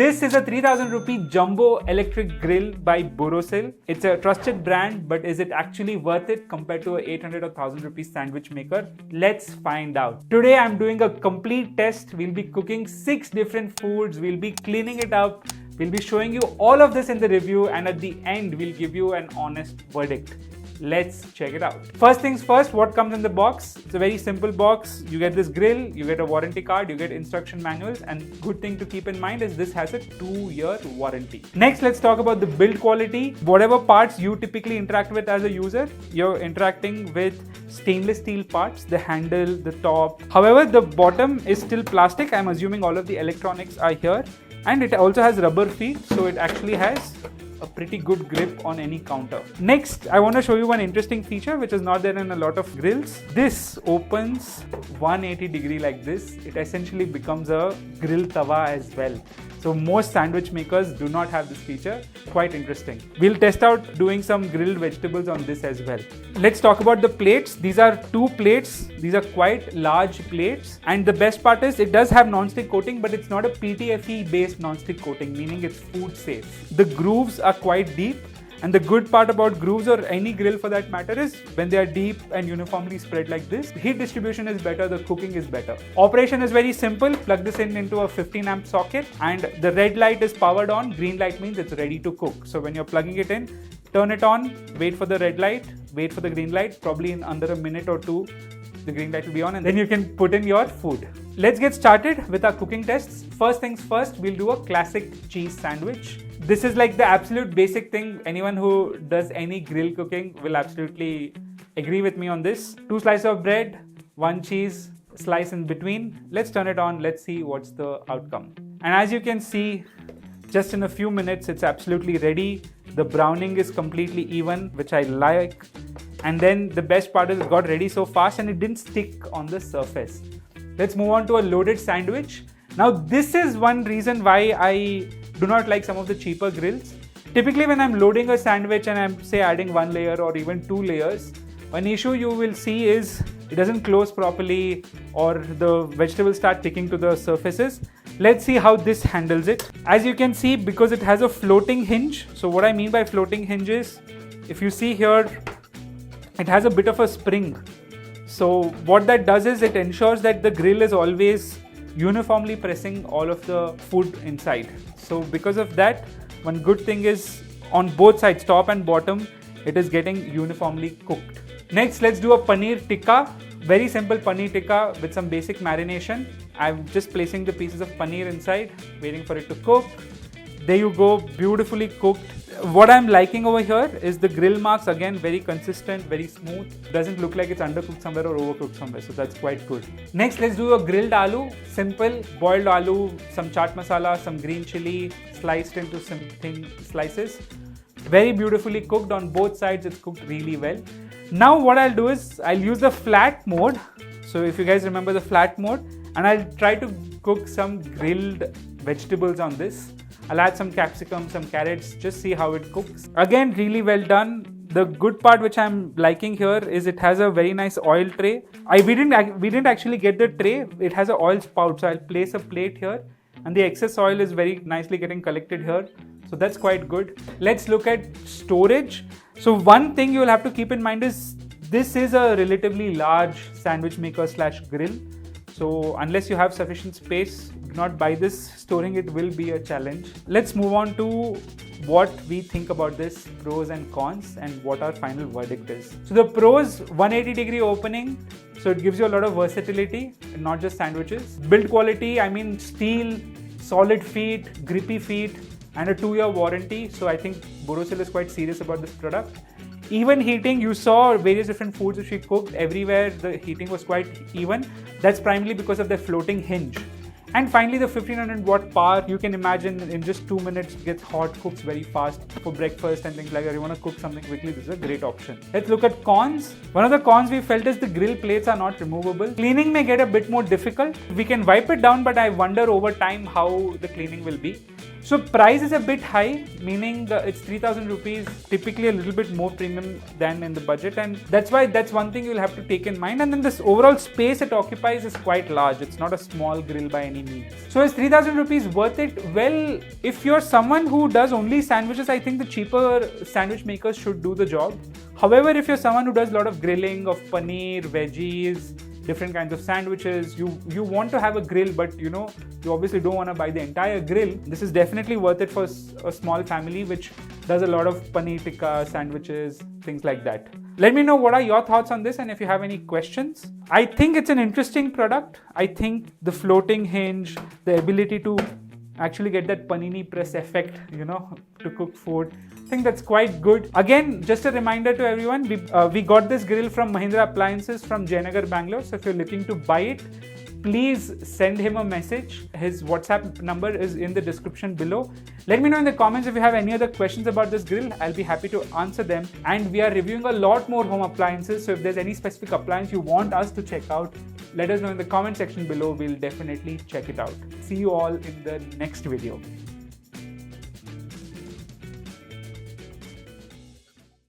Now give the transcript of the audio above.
This is a 3000 rupee Jumbo Electric Grill by Borosil. It's a trusted brand, but is it actually worth it compared to a 800 or 1000 rupees sandwich maker? Let's find out. Today I'm doing a complete test. We'll be cooking 6 different foods. We'll be cleaning it up. We'll be showing you all of this in the review, and at the end we'll give you an honest verdict. Let's check it out. First things first, what comes in the box? It's a very simple box. You get this grill, you get a warranty card, you get instruction manuals, and good thing to keep in mind is this has a 2-year warranty. Next, let's talk about the build quality. Whatever parts you typically interact with as a user, you're interacting with stainless steel parts, the handle, the top. However, the bottom is still plastic. I'm assuming all of the electronics are here. And it also has rubber feet, so it actually has a pretty good grip on any counter. Next, I want to show you one interesting feature which is not there in a lot of grills. This opens 180 degree like this. It essentially becomes a grill tawa as well. So most sandwich makers do not have this feature. Quite interesting. We'll test out doing some grilled vegetables on this as well. Let's talk about the plates. These are 2 plates. These are quite large plates. And the best part is it does have non-stick coating, but it's not a PTFE based non-stick coating, meaning it's food safe. The grooves are quite deep. And the good part about grooves, or any grill for that matter, is when they are deep and uniformly spread like this, heat distribution is better, the cooking is better. Operation is very simple. Plug this in into a 15 amp socket and the red light is powered on. Green light means it's ready to cook. So when you're plugging it in, turn it on, wait for the red light, wait for the green light. Probably in under a minute or 2, the green light will be on, and then you can put in your food. Let's get started with our cooking tests. First things first, we'll do a classic cheese sandwich. This is like the absolute basic thing. Anyone who does any grill cooking will absolutely agree with me on this. 2 slices of bread, 1 cheese slice in between. Let's turn it on. Let's see what's the outcome. And as you can see, just in a few minutes, it's absolutely ready. The browning is completely even, which I like. And then the best part is it got ready so fast and it didn't stick on the surface. Let's move on to a loaded sandwich. Now, this is one reason why I do not like some of the cheaper grills. Typically, when I'm loading a sandwich and I'm say adding 1 layer or even 2 layers, one issue you will see is it doesn't close properly or the vegetables start sticking to the surfaces. Let's see how this handles it. As you can see, because it has a floating hinge. So what I mean by floating hinge is, if you see here, it has a bit of a spring. So what that does is it ensures that the grill is always uniformly pressing all of the food inside. So because of that, one good thing is on both sides, top and bottom, it is getting uniformly cooked. Next, let's do a paneer tikka. Very simple paneer tikka with some basic marination. I'm just placing the pieces of paneer inside, waiting for it to cook. There you go, beautifully cooked. What I'm liking over here is the grill marks, again very consistent, very smooth. Doesn't look like it's undercooked somewhere or overcooked somewhere, so that's quite good. Next, let's do a grilled aloo. Simple boiled aloo, some chaat masala, some green chili sliced into some thin slices. Very beautifully cooked on both sides. It's cooked really well. Now what I'll do is I'll use the flat mode. So if you guys remember the flat mode, and I'll try to cook some grilled vegetables on this. I'll add some capsicum, some carrots, just see how it cooks. Again, really well done. The good part which I'm liking here is it has a very nice oil tray. We didn't actually get the tray. It has an oil spout, so I'll place a plate here and the excess oil is very nicely getting collected here. So that's quite good. Let's look at storage. So one thing you'll have to keep in mind is this is a relatively large sandwich maker / grill. So unless you have sufficient space, do not buy this. Storing it will be a challenge. Let's move on to what we think about this, pros and cons, and what our final verdict is. So the pros, 180 degree opening. So it gives you a lot of versatility, not just sandwiches. Build quality, I mean steel, solid feet, grippy feet, and a 2-year warranty. So I think Borosil is quite serious about this product. Even heating, you saw various different foods which we cooked. Everywhere the heating was quite even. That's primarily because of the floating hinge. And finally, the 1500 watt power, you can imagine in just 2 minutes it gets hot, cooks very fast for breakfast and things like that. You want to cook something quickly, this is a great option. Let's look at cons. One of the cons we felt is the grill plates are not removable. Cleaning may get a bit more difficult. We can wipe it down, but I wonder over time how the cleaning will be. So price is a bit high, meaning it's 3000 rupees, typically a little bit more premium than in the budget, and that's one thing you'll have to take in mind. And then this overall space it occupies is quite large. It's not a small grill by any he needs. So is 3,000 rupees worth it? Well, if you're someone who does only sandwiches, I think the cheaper sandwich makers should do the job. However, if you're someone who does a lot of grilling of paneer, veggies, different kinds of sandwiches, you want to have a grill, but you obviously don't want to buy the entire grill, this is definitely worth it for a small family which does a lot of paneer tikka, sandwiches, things like that. Let me know what are your thoughts on this, and if you have any questions. I think it's an interesting product. I think the floating hinge, the ability to actually get that panini press effect, to cook food, I think that's quite good. Again, just a reminder to everyone, we got this grill from Mahindra Appliances from Jayanagar, Bangalore. So if you're looking to buy it, please send him a message. His WhatsApp number is in the description below. Let me know in the comments if you have any other questions about this grill. I'll be happy to answer them. And we are reviewing a lot more home appliances. So if there's any specific appliance you want us to check out, let us know in the comment section below. We'll definitely check it out. See you all in the next video.